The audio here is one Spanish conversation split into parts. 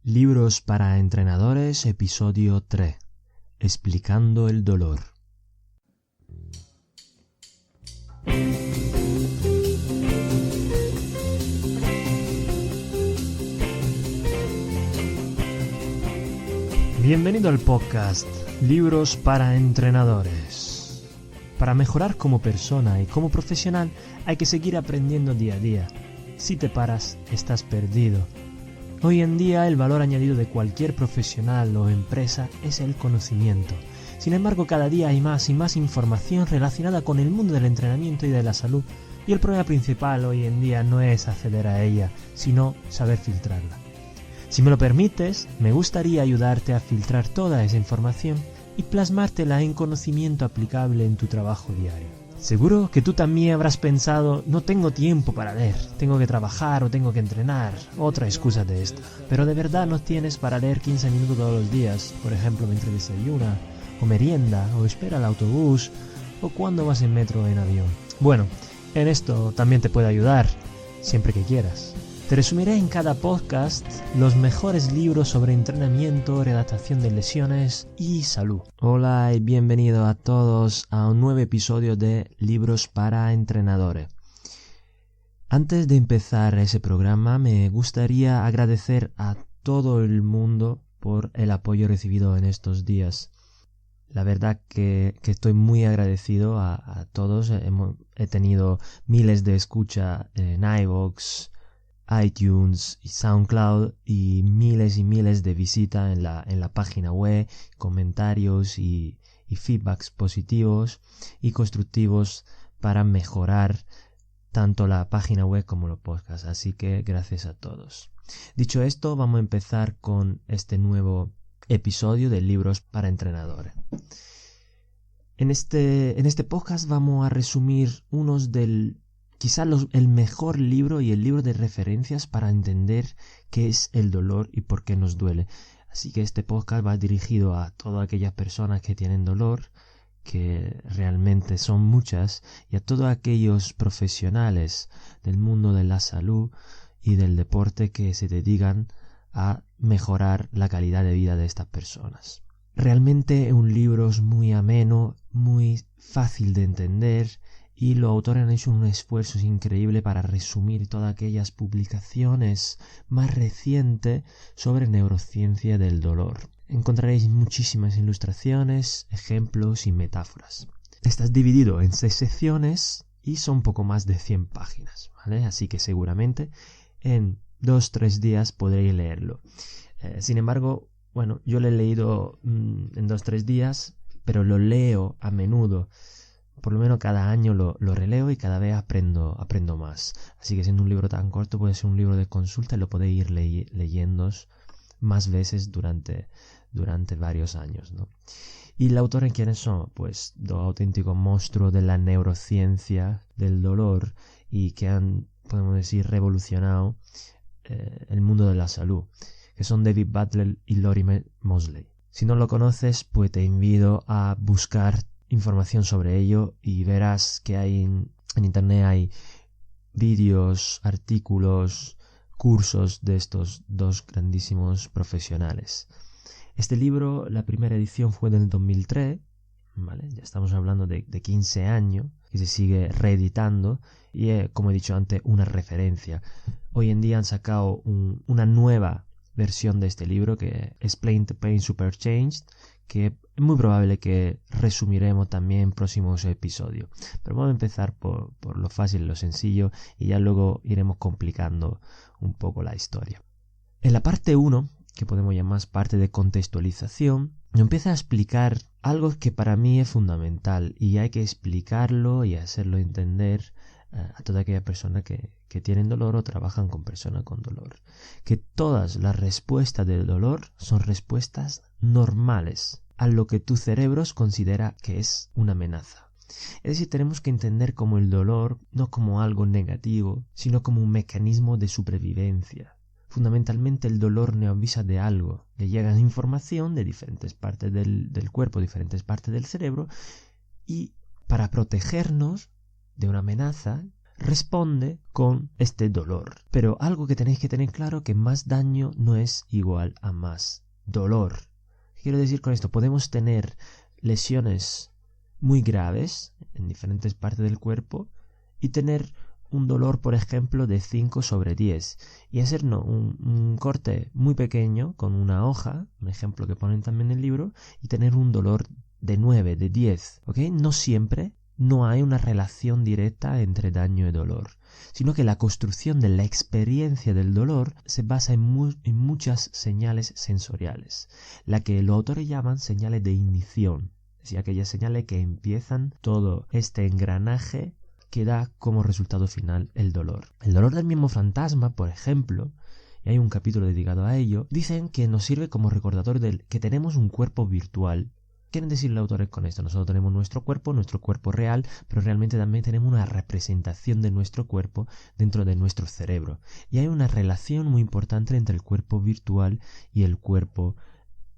Libros para entrenadores, episodio 3. Explicando el dolor. Bienvenido al podcast Libros para entrenadores. Para mejorar como persona y como profesional hay que seguir aprendiendo día a día. Si te paras, estás perdido. Hoy en día el valor añadido de cualquier profesional o empresa es el conocimiento. Sin embargo, cada día hay más y más información relacionada con el mundo del entrenamiento y de la salud, y el problema principal hoy en día no es acceder a ella, sino saber filtrarla. Si me lo permites, me gustaría ayudarte a filtrar toda esa información y plasmártela en conocimiento aplicable en tu trabajo diario. Seguro que tú también habrás pensado, no tengo tiempo para leer, tengo que trabajar o tengo que entrenar, otra excusa de esta. Pero de verdad no tienes para leer 15 minutos todos los días, por ejemplo mientras desayuna, o merienda, o espera el autobús, o cuando vas en metro o en avión. Bueno, en esto también te puedo ayudar, siempre que quieras. Te resumiré en cada podcast los mejores libros sobre entrenamiento, redactación de lesiones y salud. Hola y bienvenido a todos a un nuevo episodio de Libros para entrenadores. Antes de empezar ese programa me gustaría agradecer a todo el mundo por el apoyo recibido en estos días. La verdad que estoy muy agradecido a todos. He tenido miles de escuchas en iVoox, iTunes y SoundCloud y miles de visitas en la página web, comentarios y feedbacks positivos y constructivos para mejorar tanto la página web como los podcasts. Así que gracias a todos. Dicho esto, vamos a empezar con este nuevo episodio de Libros para entrenadores. En este podcast vamos a resumir quizá el mejor libro y el libro de referencias para entender qué es el dolor y por qué nos duele. Así que este podcast va dirigido a todas aquellas personas que tienen dolor, que realmente son muchas, y a todos aquellos profesionales del mundo de la salud y del deporte que se dedican a mejorar la calidad de vida de estas personas. Realmente un libro es muy ameno, muy fácil de entender, y los autores han hecho un esfuerzo increíble para resumir todas aquellas publicaciones más recientes sobre neurociencia del dolor. Encontraréis muchísimas ilustraciones, ejemplos y metáforas. Está dividido en 6 secciones y son poco más de 100 páginas, ¿vale? Así que seguramente en 2-3 días podréis leerlo. Sin embargo, bueno, yo lo he leído en 2-3 días, pero lo leo a menudo. Por lo menos cada año lo releo y cada vez aprendo más. Así que siendo un libro tan corto puede ser un libro de consulta y lo podéis ir leyendo más veces durante varios años, ¿no? ¿Y los autores quiénes son? Pues dos auténticos monstruos de la neurociencia del dolor y que han, podemos decir, revolucionado el mundo de la salud, que son David Butler y Lorimer Moseley. Si no lo conoces, pues te invito a buscar información sobre ello y verás que en internet hay vídeos, artículos, cursos de estos dos grandísimos profesionales. Este libro, la primera edición fue del 2003, ¿vale? Ya estamos hablando de 15 años, y se sigue reeditando y es, como he dicho antes, una referencia. Hoy en día han sacado una nueva versión de este libro que es Explain the Pain Superchanged, que es muy probable que resumiremos también en próximos episodios. Pero vamos a empezar por lo fácil y lo sencillo y ya luego iremos complicando un poco la historia. En la parte 1, que podemos llamar parte de contextualización, nos empieza a explicar algo que para mí es fundamental y hay que explicarlo y hacerlo entender a toda aquella persona que tienen dolor o trabajan con personas con dolor. Que todas las respuestas del dolor son respuestas normales a lo que tu cerebro considera que es una amenaza. Es decir, tenemos que entender como el dolor no como algo negativo, sino como un mecanismo de supervivencia. Fundamentalmente el dolor nos avisa de algo, le llega información de diferentes partes del cuerpo, diferentes partes del cerebro, y para protegernos de una amenaza, responde con este dolor. Pero algo que tenéis que tener claro, que más daño no es igual a más dolor. ¿Qué quiero decir con esto? Podemos tener lesiones muy graves en diferentes partes del cuerpo y tener un dolor, por ejemplo, de 5/10 y hacernos un corte muy pequeño con una hoja, un ejemplo que ponen también en el libro, y tener un dolor de 9, de 10, ¿ok? No siempre, no hay una relación directa entre daño y dolor, sino que la construcción de la experiencia del dolor se basa en muchas señales sensoriales, la que los autores llaman señales de ignición, es decir, aquellas señales que empiezan todo este engranaje que da como resultado final el dolor. El dolor del mismo fantasma, por ejemplo, y hay un capítulo dedicado a ello, dicen que nos sirve como recordatorio de que tenemos un cuerpo virtual. Quieren decir los autores con esto: nosotros tenemos nuestro cuerpo real, pero realmente también tenemos una representación de nuestro cuerpo dentro de nuestro cerebro. Y hay una relación muy importante entre el cuerpo virtual y el cuerpo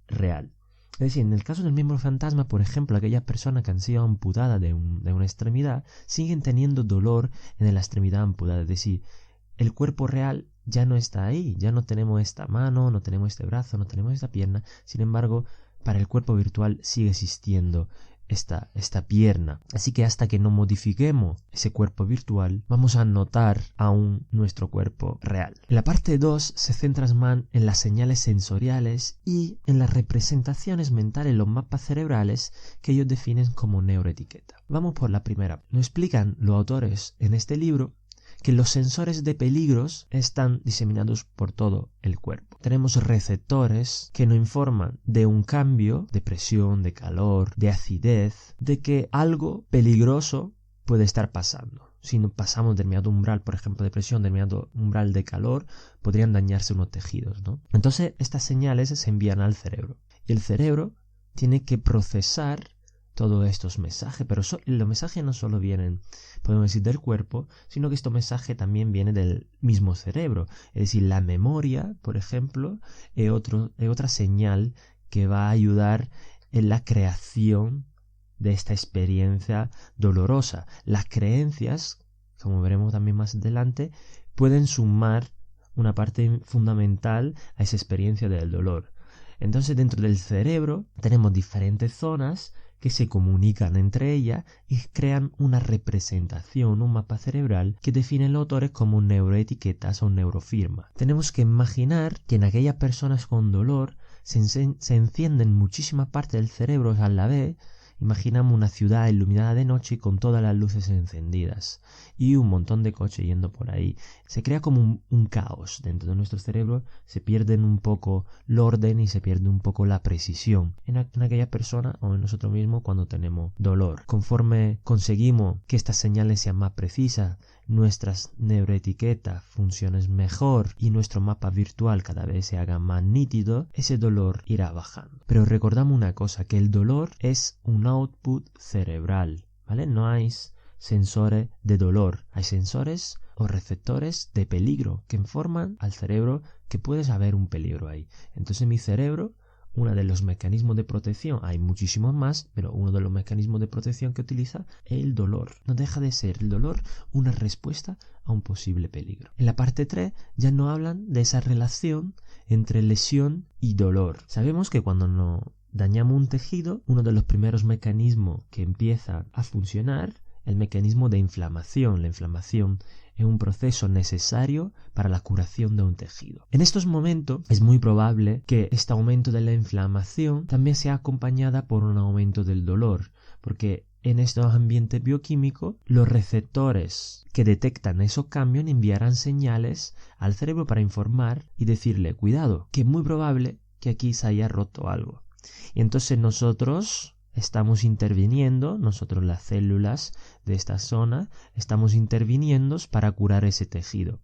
real. Es decir, en el caso del miembro fantasma, por ejemplo, aquellas personas que han sido amputadas de una extremidad siguen teniendo dolor en la extremidad amputada. Es decir, el cuerpo real ya no está ahí, ya no tenemos esta mano, no tenemos este brazo, no tenemos esta pierna. Sin embargo, para el cuerpo virtual sigue existiendo esta pierna. Así que hasta que no modifiquemos ese cuerpo virtual, vamos a notar aún nuestro cuerpo real. En la parte 2 se centra más en las señales sensoriales y en las representaciones mentales, los mapas cerebrales que ellos definen como neuroetiqueta. Vamos por la primera. Nos explican los autores en este libro que los sensores de peligros están diseminados por todo el cuerpo. Tenemos receptores que nos informan de un cambio de presión, de calor, de acidez, de que algo peligroso puede estar pasando. Si no pasamos determinado umbral, por ejemplo, de presión, determinado umbral de calor, podrían dañarse unos tejidos, ¿no? Entonces, estas señales se envían al cerebro. Y el cerebro tiene que procesar todos estos mensajes, pero los mensajes no solo vienen, podemos decir, del cuerpo, sino que estos mensajes también vienen del mismo cerebro. Es decir, la memoria, por ejemplo, es otra señal que va a ayudar en la creación de esta experiencia dolorosa. Las creencias, como veremos también más adelante, pueden sumar una parte fundamental a esa experiencia del dolor. Entonces, dentro del cerebro tenemos diferentes zonas que se comunican entre ellas y crean una representación, un mapa cerebral que definen los autores como neuroetiquetas o neurofirmas. Tenemos que imaginar que en aquellas personas con dolor se encienden muchísimas partes del cerebro a la vez. Imaginamos una ciudad iluminada de noche con todas las luces encendidas y un montón de coches yendo por ahí. Se crea como un caos dentro de nuestro cerebro, se pierden un poco el orden y se pierde un poco la precisión en aquella persona o en nosotros mismos cuando tenemos dolor. Conforme conseguimos que estas señales sean más precisas, nuestras neuroetiquetas funcionen mejor y nuestro mapa virtual cada vez se haga más nítido, ese dolor irá bajando. Pero recordamos una cosa, que el dolor es un output cerebral, ¿vale? No hay sensores de dolor, hay sensores o receptores de peligro que informan al cerebro que puede haber un peligro ahí. Entonces mi cerebro, uno de los mecanismos de protección, hay muchísimos más, pero uno de los mecanismos de protección que utiliza es el dolor. No deja de ser el dolor una respuesta a un posible peligro. En la parte 3 ya no hablan de esa relación entre lesión y dolor. Sabemos que cuando nos dañamos un tejido, uno de los primeros mecanismos que empieza a funcionar es el mecanismo de inflamación. La inflamación es un proceso necesario para la curación de un tejido. En estos momentos es muy probable que este aumento de la inflamación también sea acompañada por un aumento del dolor, porque en estos ambientes bioquímicos los receptores que detectan esos cambios enviarán señales al cerebro para informar y decirle: cuidado, que es muy probable que aquí se haya roto algo. Y entonces nosotros estamos interviniendo, nosotros las células de esta zona, estamos interviniendo para curar ese tejido.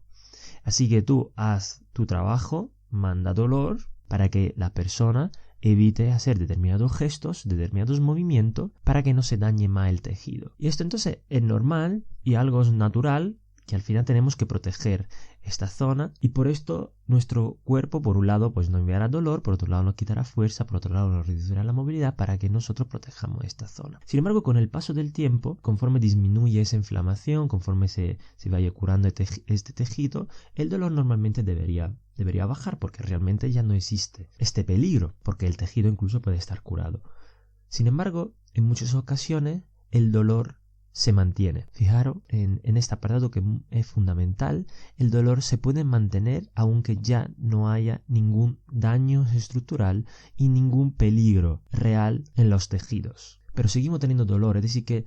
Así que tú haz tu trabajo, manda dolor para que la persona evite hacer determinados gestos, determinados movimientos para que no se dañe más el tejido. Y esto entonces es normal y algo natural, que al final tenemos que proteger esta zona, y por esto nuestro cuerpo, por un lado, pues no enviará dolor, por otro lado nos quitará fuerza, por otro lado nos reducirá la movilidad para que nosotros protejamos esta zona. Sin embargo, con el paso del tiempo, conforme disminuye esa inflamación, conforme se vaya curando este tejido, el dolor normalmente debería bajar, porque realmente ya no existe este peligro, porque el tejido incluso puede estar curado. Sin embargo, en muchas ocasiones el dolor se mantiene. Fijaros en este apartado que es fundamental. El dolor se puede mantener aunque ya no haya ningún daño estructural y ningún peligro real en los tejidos. Pero seguimos teniendo dolor, es decir que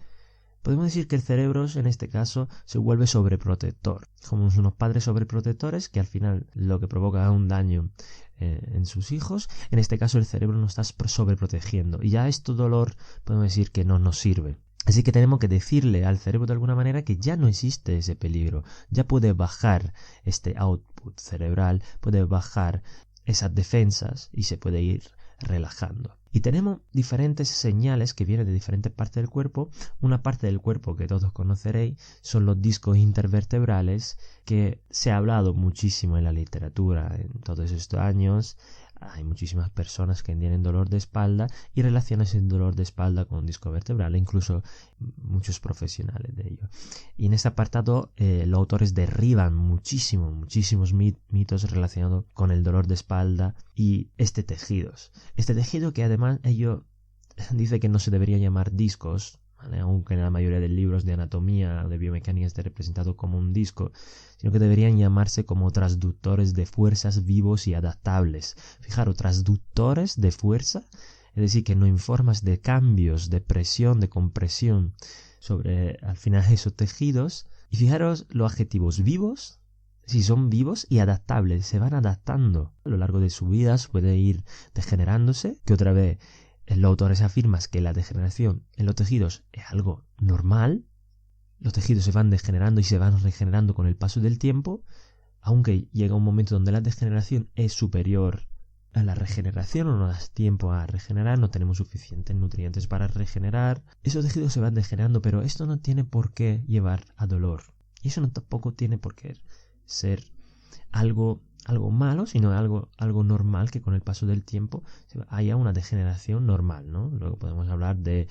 podemos decir que el cerebro en este caso se vuelve sobreprotector. Como unos padres sobreprotectores que al final lo que provoca es un daño en sus hijos. En este caso el cerebro nos está sobreprotegiendo y ya este dolor podemos decir que no nos sirve. Así que tenemos que decirle al cerebro de alguna manera que ya no existe ese peligro, ya puede bajar este output cerebral, puede bajar esas defensas y se puede ir relajando. Y tenemos diferentes señales que vienen de diferentes partes del cuerpo. Una parte del cuerpo que todos conoceréis son los discos intervertebrales, que se ha hablado muchísimo en la literatura en todos estos años. Hay muchísimas personas que tienen dolor de espalda y relacionan el dolor de espalda con un disco vertebral, incluso muchos profesionales de ello. Y en este apartado los autores derriban muchísimos mitos relacionados con el dolor de espalda y este tejido que además ellos dicen que no se debería llamar discos, ¿vale? Aunque en la mayoría de libros de anatomía o de biomecánica esté representado como un disco, sino que deberían llamarse como transductores de fuerzas vivos y adaptables. Fijaros, transductores de fuerza, es decir, que no informas de cambios de presión, de compresión sobre al final esos tejidos. Y fijaros los adjetivos vivos, si son vivos, y adaptables, se van adaptando a lo largo de su vida, puede ir degenerándose, que otra vez los autores afirman que la degeneración en los tejidos es algo normal. Los tejidos se van degenerando y se van regenerando con el paso del tiempo, aunque llega un momento donde la degeneración es superior a la regeneración o no da tiempo a regenerar, no tenemos suficientes nutrientes para regenerar. Esos tejidos se van degenerando, pero esto no tiene por qué llevar a dolor. Y eso tampoco tiene por qué ser algo malo, sino algo normal, que con el paso del tiempo haya una degeneración normal, ¿no? Luego podemos hablar de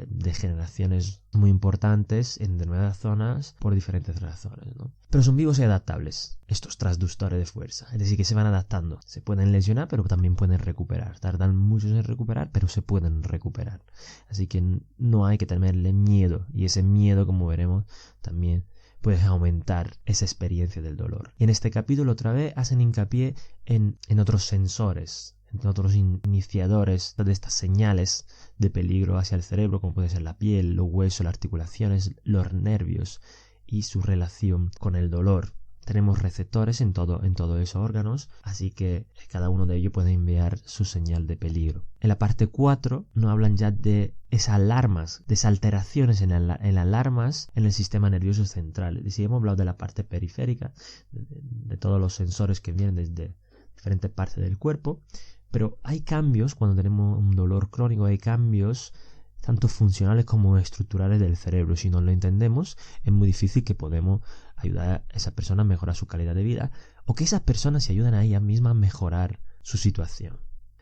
degeneraciones muy importantes en determinadas zonas por diferentes razones, ¿no? Pero son vivos y adaptables estos transductores de fuerza, es decir, que se van adaptando. Se pueden lesionar, pero también pueden recuperar. Tardan mucho en recuperar, pero se pueden recuperar. Así que no hay que tenerle miedo, y ese miedo, como veremos, también puedes aumentar esa experiencia del dolor. Y en este capítulo otra vez hacen hincapié en otros sensores, en otros iniciadores de estas señales de peligro hacia el cerebro, como puede ser la piel, los huesos, las articulaciones, los nervios y su relación con el dolor. Tenemos receptores en todos esos órganos, así que cada uno de ellos puede enviar su señal de peligro. En la parte 4 nos hablan ya de esas alarmas, de esas alteraciones en alarmas en el sistema nervioso central. Es decir, hemos hablado de la parte periférica, de todos los sensores que vienen desde diferentes partes del cuerpo, pero hay cambios cuando tenemos un dolor crónico, hay cambios tanto funcionales como estructurales del cerebro. Si no lo entendemos, es muy difícil que podamos ayudar a esa persona a mejorar su calidad de vida, o que esas personas se ayuden a ellas mismas a mejorar su situación.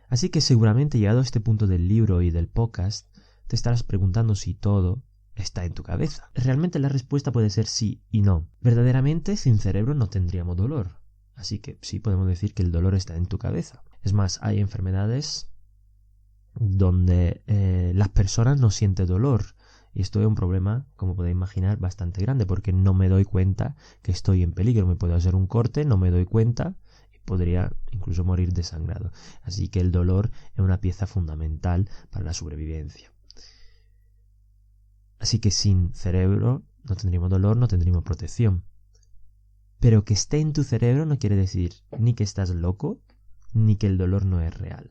Así que seguramente, llegado a este punto del libro y del podcast, te estarás preguntando si todo está en tu cabeza. Realmente la respuesta puede ser sí y no. Verdaderamente, sin cerebro no tendríamos dolor. Así que sí podemos decir que el dolor está en tu cabeza. Es más, hay enfermedades donde las personas no sienten dolor, y esto es un problema, como podéis imaginar, bastante grande, porque no me doy cuenta que estoy en peligro. Me puedo hacer un corte, no me doy cuenta y podría incluso morir desangrado. Así que el dolor es una pieza fundamental para la sobrevivencia. Así que sin cerebro no tendríamos dolor, no tendríamos protección. Pero que esté en tu cerebro no quiere decir ni que estás loco, ni que el dolor no es real.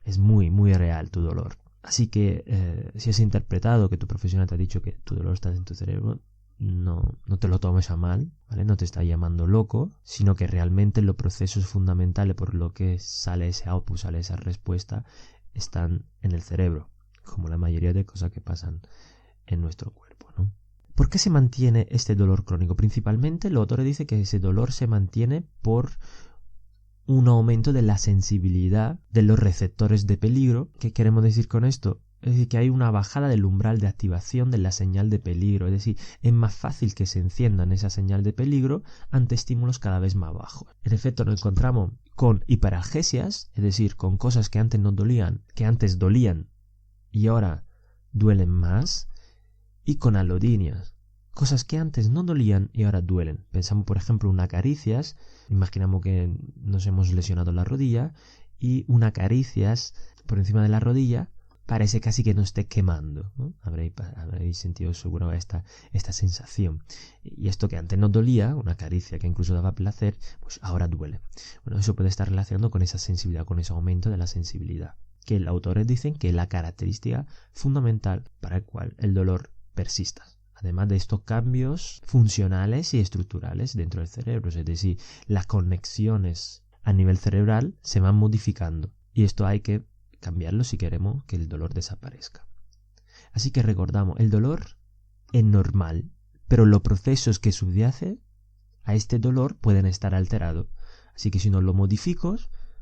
Es muy, muy real tu dolor. Así que si has interpretado que tu profesional te ha dicho que tu dolor está en tu cerebro, no te lo tomes a mal, ¿vale? No te está llamando loco, sino que realmente los procesos fundamentales por lo que sale ese output, sale esa respuesta, están en el cerebro, como la mayoría de cosas que pasan en nuestro cuerpo, ¿no? ¿Por qué se mantiene este dolor crónico? Principalmente los autores dicen que ese dolor se mantiene por un aumento de la sensibilidad de los receptores de peligro. ¿Qué queremos decir con esto? Es decir, que hay una bajada del umbral de activación de la señal de peligro. Es decir, es más fácil que se enciendan esa señal de peligro ante estímulos cada vez más bajos. En efecto, nos encontramos con hiperalgesias, es decir, con cosas que antes dolían y ahora duelen más, y con alodinias, cosas que antes no dolían y ahora duelen. Pensamos, por ejemplo, en acaricias. Imaginamos que nos hemos lesionado la rodilla y una acaricias por encima de la rodilla parece casi que nos esté quemando, ¿no? Habréis sentido seguro esta sensación. Y esto que antes no dolía, una caricia que incluso daba placer, pues ahora duele. Bueno, eso puede estar relacionado con esa sensibilidad, con ese aumento de la sensibilidad, que los autores dicen que es la característica fundamental para el cual el dolor persista. Además de estos cambios funcionales y estructurales dentro del cerebro, es decir, las conexiones a nivel cerebral se van modificando y esto hay que cambiarlo si queremos que el dolor desaparezca. Así que recordamos, el dolor es normal, pero los procesos que subyacen a este dolor pueden estar alterados. Así que si no lo modifico,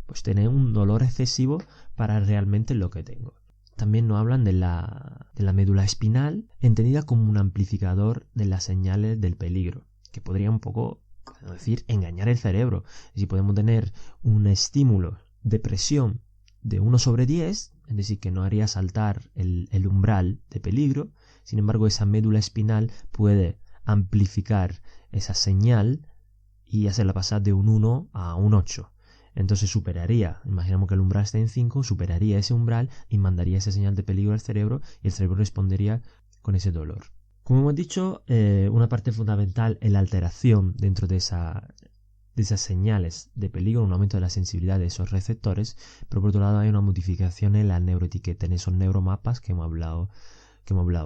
pues tener un dolor excesivo para realmente lo que tengo. También nos hablan de la médula espinal, entendida como un amplificador de las señales del peligro, que podría un poco, podemos decir, engañar el cerebro. Si podemos tener un estímulo de presión de 1/10, es decir, que no haría saltar el umbral de peligro, sin embargo esa médula espinal puede amplificar esa señal y hacerla pasar de un 1 a un 8. Entonces superaría, imaginamos que el umbral está en 5, superaría ese umbral y mandaría esa señal de peligro al cerebro y el cerebro respondería con ese dolor. Como hemos dicho, una parte fundamental es la alteración dentro de esas señales de peligro, un aumento de la sensibilidad de esos receptores, pero por otro lado hay una modificación en la neuroetiqueta, en esos neuromapas que hemos hablado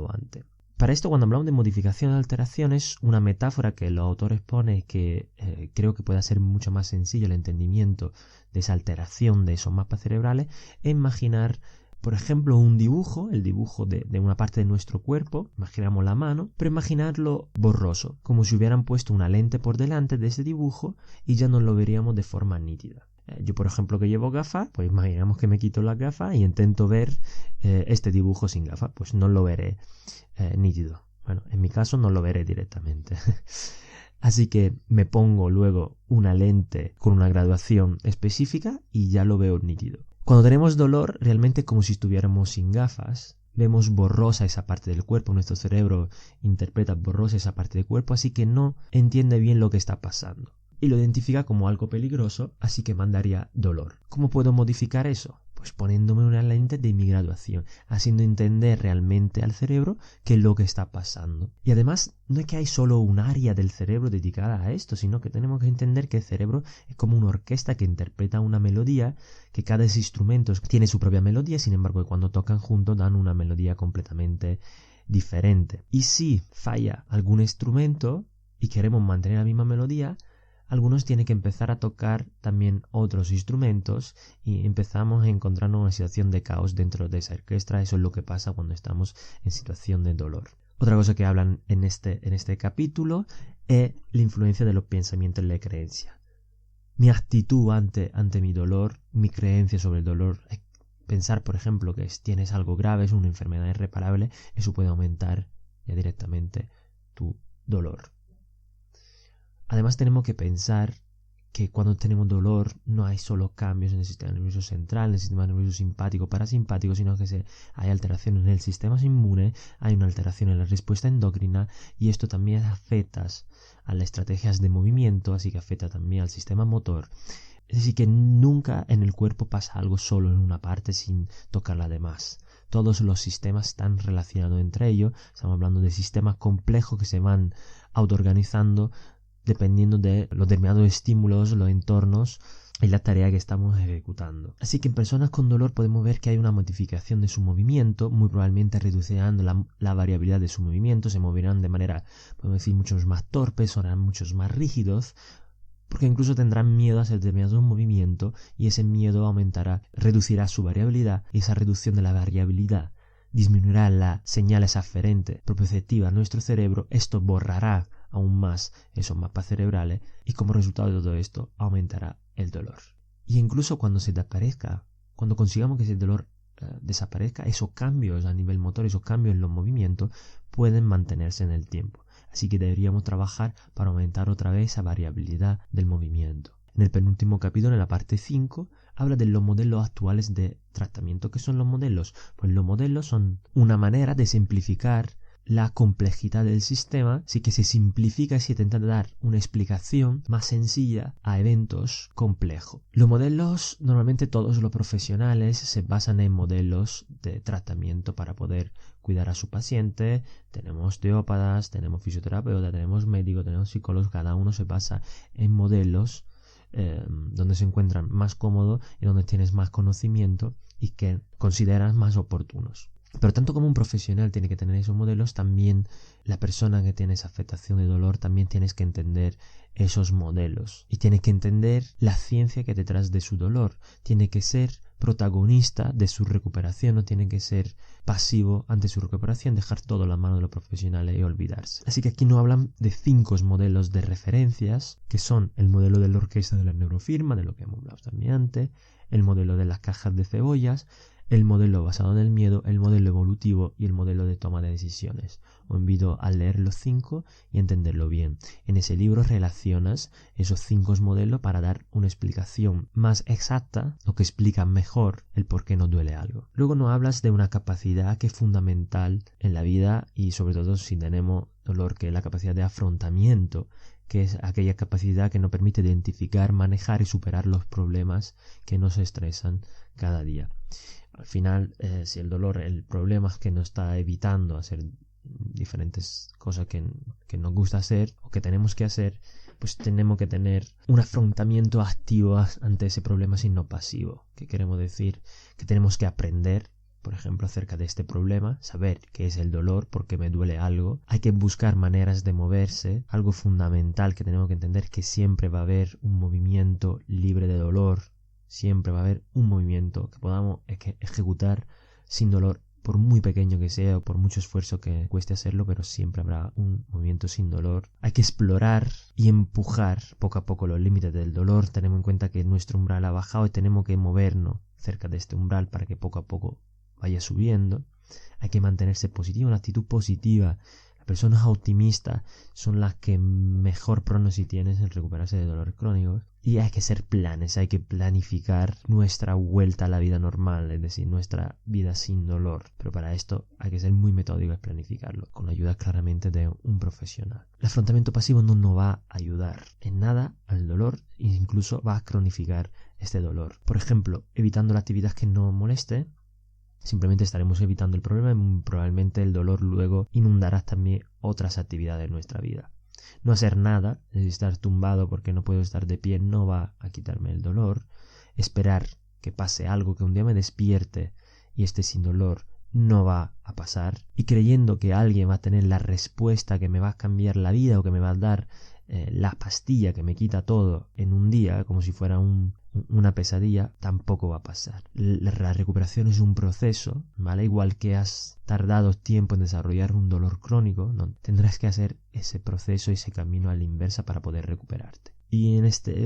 antes. Para esto, cuando hablamos de modificación de alteraciones, una metáfora que los autores ponen que creo que puede ser mucho más sencillo el entendimiento de esa alteración de esos mapas cerebrales, es imaginar, por ejemplo, un dibujo, el dibujo de una parte de nuestro cuerpo, imaginamos la mano, pero imaginarlo borroso, como si hubieran puesto una lente por delante de ese dibujo y ya no lo veríamos de forma nítida. Yo, por ejemplo, que llevo gafas, pues imaginamos que me quito las gafas y intento ver este dibujo sin gafas, pues no lo veré nítido. Bueno, en mi caso no lo veré directamente. Así que me pongo luego una lente con una graduación específica y ya lo veo nítido. Cuando tenemos dolor, realmente como si estuviéramos sin gafas, vemos borrosa esa parte del cuerpo, nuestro cerebro interpreta borrosa esa parte del cuerpo, así que no entiende bien lo que está pasando. Y lo identifica como algo peligroso, así que mandaría dolor. ¿Cómo puedo modificar eso? Pues poniéndome una lente de mi graduación, haciendo entender realmente al cerebro qué es lo que está pasando. Y además, no es que hay solo un área del cerebro dedicada a esto, sino que tenemos que entender que el cerebro es como una orquesta que interpreta una melodía, que cada instrumento tiene su propia melodía, sin embargo, cuando tocan juntos dan una melodía completamente diferente. Y si falla algún instrumento y queremos mantener la misma melodía, algunos tienen que empezar a tocar también otros instrumentos y empezamos a encontrarnos en una situación de caos dentro de esa orquesta. Eso es lo que pasa cuando estamos en situación de dolor. Otra cosa que hablan en este capítulo es la influencia de los pensamientos en la creencia. Mi actitud ante mi dolor, mi creencia sobre el dolor. Pensar, por ejemplo, que tienes algo grave, es una enfermedad irreparable, eso puede aumentar ya directamente tu dolor. Además tenemos que pensar que cuando tenemos dolor no hay solo cambios en el sistema nervioso central, en el sistema nervioso simpático, parasimpático, sino que hay alteraciones en el sistema inmune, hay una alteración en la respuesta endocrina y esto también afecta a las estrategias de movimiento, así que afecta también al sistema motor. Es decir, que nunca en el cuerpo pasa algo solo en una parte sin tocar la demás. Todos los sistemas están relacionados entre ellos, estamos hablando de sistemas complejos que se van autoorganizando dependiendo de los determinados estímulos, los entornos y la tarea que estamos ejecutando. Así que en personas con dolor podemos ver que hay una modificación de su movimiento, muy probablemente reducirán la variabilidad de su movimiento, se moverán de manera, podemos decir, muchos más torpes, serán muchos más rígidos, porque incluso tendrán miedo a hacer determinados movimientos y ese miedo reducirá su variabilidad y esa reducción de la variabilidad disminuirá las señales aferentes propioceptivas a nuestro cerebro, esto borrará aún más esos mapas cerebrales y como resultado de todo esto aumentará el dolor. Y incluso cuando se desaparezca, cuando consigamos que ese dolor desaparezca, esos cambios a nivel motor, esos cambios en los movimientos pueden mantenerse en el tiempo. Así que deberíamos trabajar para aumentar otra vez esa variabilidad del movimiento. En el penúltimo capítulo, en la parte 5, habla de los modelos actuales de tratamiento. ¿Qué son los modelos? Pues los modelos son una manera de simplificar la complejidad del sistema, así que se simplifica y se intenta dar una explicación más sencilla a eventos complejos. Los modelos, normalmente todos los profesionales se basan en modelos de tratamiento para poder cuidar a su paciente. Tenemos osteópatas, tenemos fisioterapeutas, tenemos médicos, tenemos psicólogos, cada uno se basa en modelos donde se encuentran más cómodos y donde tienes más conocimiento y que consideras más oportunos. Pero tanto como un profesional tiene que tener esos modelos, también la persona que tiene esa afectación de dolor también tienes que entender esos modelos y tienes que entender la ciencia que hay detrás de su dolor. Tiene que ser protagonista de su recuperación, no tiene que ser pasivo ante su recuperación, dejar todo en las manos de los profesionales y olvidarse. Así que aquí nos hablan de 5 modelos de referencias, que son el modelo de la orquesta de la neurofirma, de lo que hemos hablado también antes, el modelo de las cajas de cebollas, el modelo basado en el miedo, el modelo evolutivo y el modelo de toma de decisiones. Os invito a leer los 5 y entenderlo bien. En ese libro relacionas esos 5 modelos para dar una explicación más exacta o que explica mejor el por qué nos duele algo. Luego nos hablas de una capacidad que es fundamental en la vida y sobre todo si tenemos dolor, que es la capacidad de afrontamiento, que es aquella capacidad que nos permite identificar, manejar y superar los problemas que nos estresan cada día. Al final, si el dolor, el problema es que nos está evitando hacer diferentes cosas que nos gusta hacer o que tenemos que hacer, pues tenemos que tener un afrontamiento activo ante ese problema, sino pasivo. ¿Qué queremos decir? Que tenemos que aprender, por ejemplo, acerca de este problema, saber qué es el dolor, por qué me duele algo. Hay que buscar maneras de moverse. Algo fundamental que tenemos que entender, que siempre va a haber un movimiento libre de dolor. Siempre va a haber un movimiento que podamos ejecutar sin dolor, por muy pequeño que sea o por mucho esfuerzo que cueste hacerlo, pero siempre habrá un movimiento sin dolor. Hay que explorar y empujar poco a poco los límites del dolor. Tenemos en cuenta que nuestro umbral ha bajado y tenemos que movernos cerca de este umbral para que poco a poco vaya subiendo. Hay que mantenerse positivo, una actitud positiva. Las personas optimistas son las que mejor prognosis tienen en recuperarse de dolores crónicos. Y hay que hacer planes, hay que planificar nuestra vuelta a la vida normal, es decir, nuestra vida sin dolor. Pero para esto hay que ser muy metódico y planificarlo, con la ayuda claramente de un profesional. El afrontamiento pasivo no nos va a ayudar en nada al dolor e incluso va a cronificar este dolor. Por ejemplo, evitando la actividad que nos moleste, simplemente estaremos evitando el problema y probablemente el dolor luego inundará también otras actividades de nuestra vida. No hacer nada, es decir, estar tumbado porque no puedo estar de pie, no va a quitarme el dolor. Esperar que pase algo, que un día me despierte y esté sin dolor, no va a pasar. Y creyendo que alguien va a tener la respuesta que me va a cambiar la vida o que me va a dar la pastilla que me quita todo en un día, como si fuera una pesadilla, tampoco va a pasar. La recuperación es un proceso, ¿vale? Igual que has tardado tiempo en desarrollar un dolor crónico, ¿no? Tendrás que hacer ese proceso, ese camino a la inversa para poder recuperarte. Y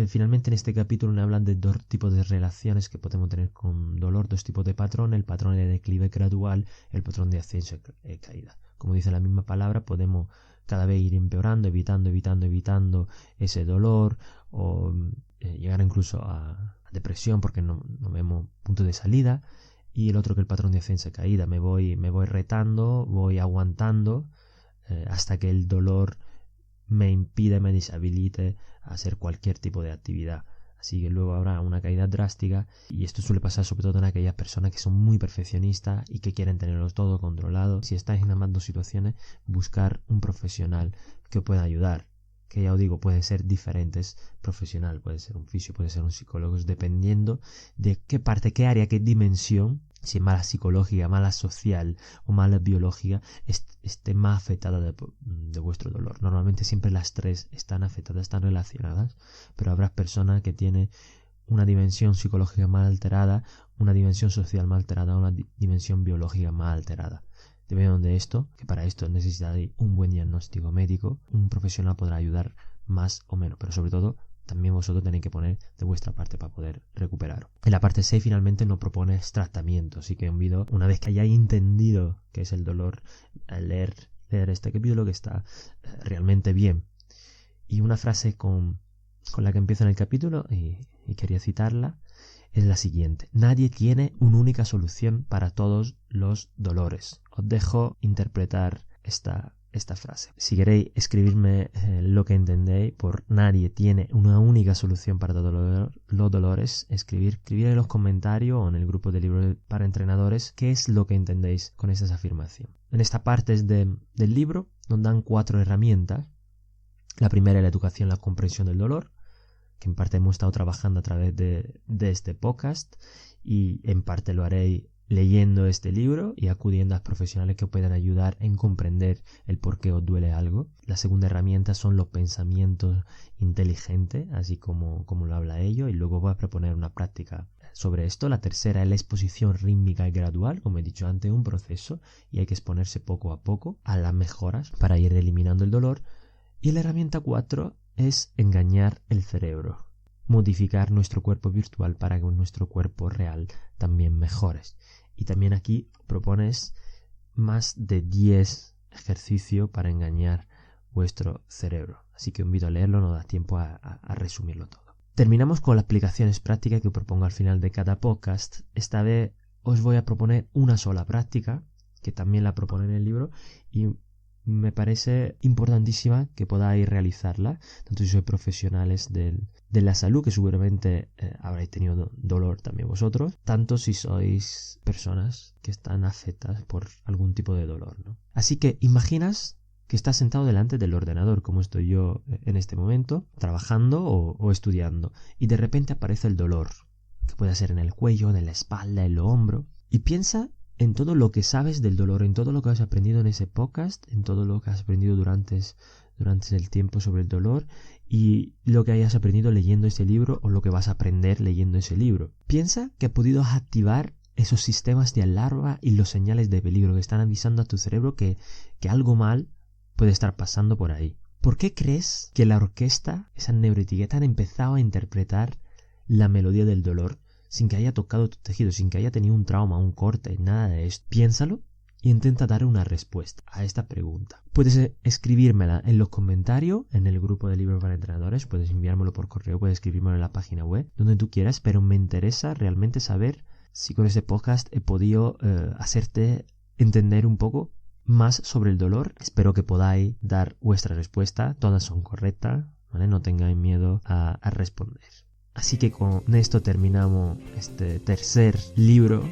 finalmente en este capítulo me hablan de 2 tipos de relaciones que podemos tener con dolor, 2 tipos de patrón, el patrón de declive gradual, el patrón de ascenso y caída. Como dice la misma palabra, podemos cada vez ir empeorando, evitando ese dolor o llegar incluso a depresión porque no vemos punto de salida. Y el otro, que el patrón de ascenso y caída, me voy retando, voy aguantando hasta que el dolor me impide, me deshabilite a hacer cualquier tipo de actividad. Así que luego habrá una caída drástica, y esto suele pasar sobre todo en aquellas personas que son muy perfeccionistas y que quieren tenerlo todo controlado. Si estáis en ambas 2 situaciones, buscar un profesional que os pueda ayudar, que ya os digo, puede ser diferentes profesional, puede ser un fisio, puede ser un psicólogo, dependiendo de qué parte, qué área, qué dimensión, si es mala psicológica, mala social o mala biológica, esté más afectada de vuestro dolor. Normalmente siempre las 3 están afectadas, están relacionadas, pero habrá personas que tienen una dimensión psicológica más alterada, una dimensión social más alterada, una dimensión biológica más alterada. Debido de esto, que para esto necesitáis un buen diagnóstico médico, un profesional podrá ayudar más o menos, pero sobre todo también vosotros tenéis que poner de vuestra parte para poder recuperaros. En la parte 6 finalmente nos propone tratamiento, así que invito, una vez que hayáis entendido qué es el dolor, a leer este capítulo que está realmente bien. Y una frase con la que empieza en el capítulo, y quería citarla, es la siguiente: nadie tiene una única solución para todos los dolores. Os dejo interpretar esta frase. Si queréis escribirme lo que entendéis por nadie tiene una única solución para todos los dolores, escribir en los comentarios o en el grupo de libros para entrenadores qué es lo que entendéis con esta afirmación. En esta parte del libro nos dan 4 herramientas. La primera es la educación, la comprensión del dolor, que en parte hemos estado trabajando a través de este podcast, y en parte lo haréis leyendo este libro y acudiendo a profesionales que os puedan ayudar en comprender el por qué os duele algo. La segunda herramienta son los pensamientos inteligentes, así como lo habla ello, y luego voy a proponer una práctica sobre esto. La tercera es la exposición rítmica y gradual, como he dicho antes, un proceso, y hay que exponerse poco a poco a las mejoras para ir eliminando el dolor. Y la herramienta 4 es engañar el cerebro, modificar nuestro cuerpo virtual para que nuestro cuerpo real también mejore. Y también aquí propones más de 10 ejercicios para engañar vuestro cerebro. Así que os invito a leerlo, no da tiempo a resumirlo todo. Terminamos con las aplicaciones prácticas que propongo al final de cada podcast. Esta vez os voy a proponer una sola práctica, que también la propone en el libro, y me parece importantísima que podáis realizarla, tanto si sois profesionales de la salud, que seguramente habréis tenido dolor también vosotros, tanto si sois personas que están afectadas por algún tipo de dolor, ¿no? Así que imaginas que estás sentado delante del ordenador, como estoy yo en este momento, trabajando o estudiando, y de repente aparece el dolor, que puede ser en el cuello, en la espalda, en el hombro, y piensa en todo lo que sabes del dolor, en todo lo que has aprendido en ese podcast, en todo lo que has aprendido durante el tiempo sobre el dolor, y lo que hayas aprendido leyendo ese libro o lo que vas a aprender leyendo ese libro. Piensa que has podido activar esos sistemas de alarma y los señales de peligro que están avisando a tu cerebro que algo mal puede estar pasando por ahí. ¿Por qué crees que la orquesta, esa neuroetiqueta, han empezado a interpretar la melodía del dolor sin que haya tocado tu tejido, sin que haya tenido un trauma, un corte, nada de esto? Piénsalo e intenta dar una respuesta a esta pregunta. Puedes escribírmela en los comentarios, en el grupo de libros para entrenadores, puedes enviármelo por correo, puedes escribírmelo en la página web, donde tú quieras, pero me interesa realmente saber si con este podcast he podido hacerte entender un poco más sobre el dolor. Espero que podáis dar vuestra respuesta, todas son correctas, ¿vale? No tengáis miedo a responder. Así que con esto terminamos este tercer libro,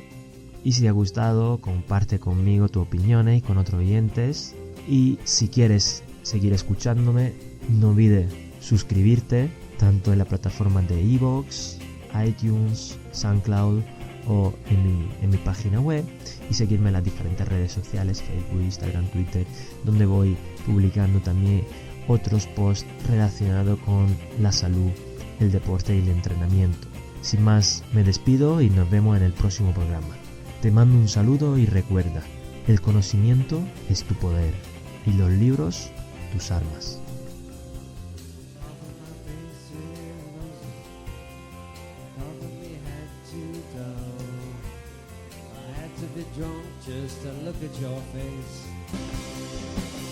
y si te ha gustado, comparte conmigo tus opiniones y con otros oyentes, y si quieres seguir escuchándome, no olvides suscribirte tanto en la plataforma de iVoox, iTunes, SoundCloud o en mi página web, y seguirme en las diferentes redes sociales, Facebook, Instagram, Twitter, donde voy publicando también otros posts relacionados con la salud, el deporte y el entrenamiento. Sin más, me despido y nos vemos en el próximo programa. Te mando un saludo y recuerda, el conocimiento es tu poder y los libros tus armas. Just to look at your face.